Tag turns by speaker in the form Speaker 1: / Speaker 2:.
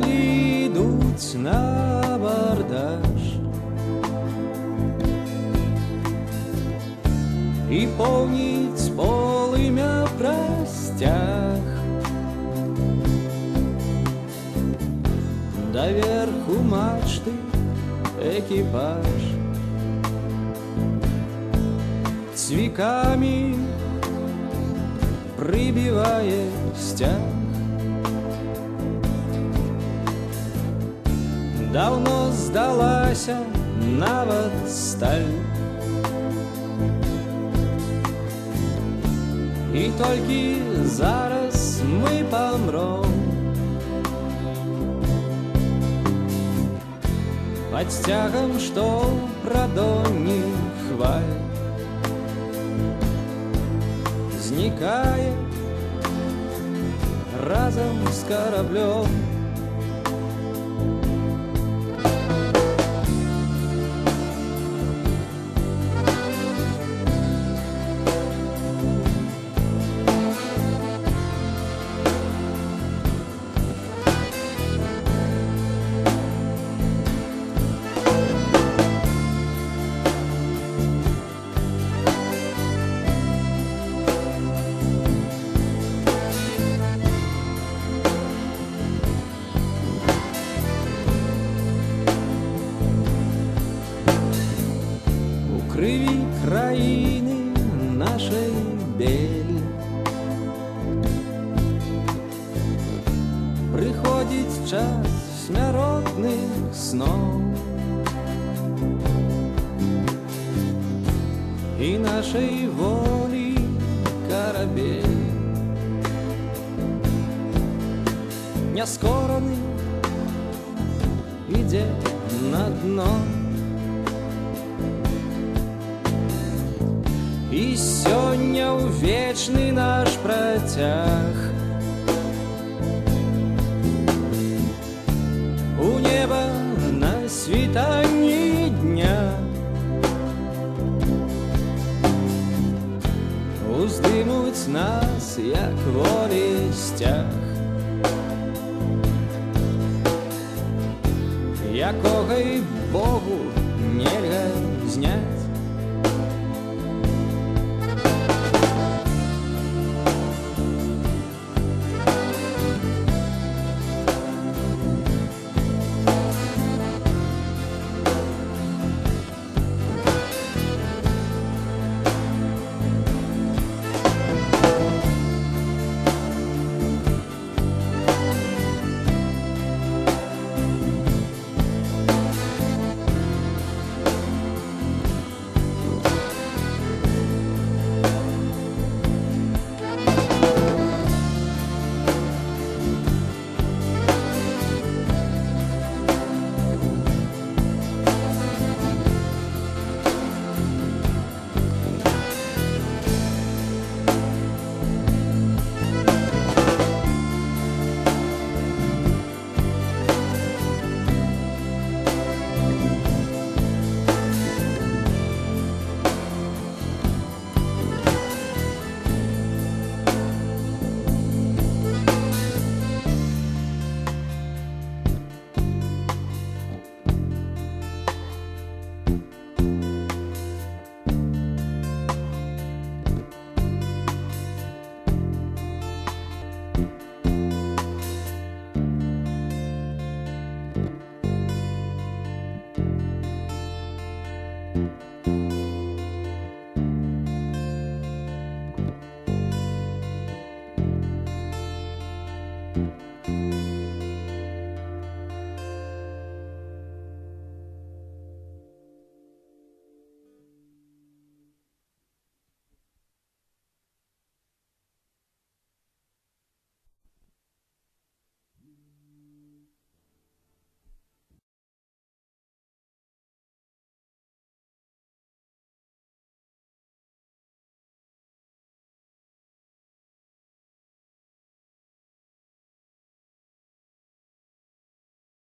Speaker 1: калі ідуць на абардаж і поўніць полымя прасцяг. Даверху мачты экіпаж цвікамі прыбівае сцяг. Даўно здалася нават сталь, і толькі зараз мы памром пад сцягам, што прадонні хваль знікае разам з караблём. Крыві краіны нашай бель прыходзіць час смяротных сноў, і нашай волі карабель няскораны ідзе на дно. І сёння ў вечны наш працяг у неба на світанні дня уздымуць нас, як волі сцяг, якога і Богу нельга зняць.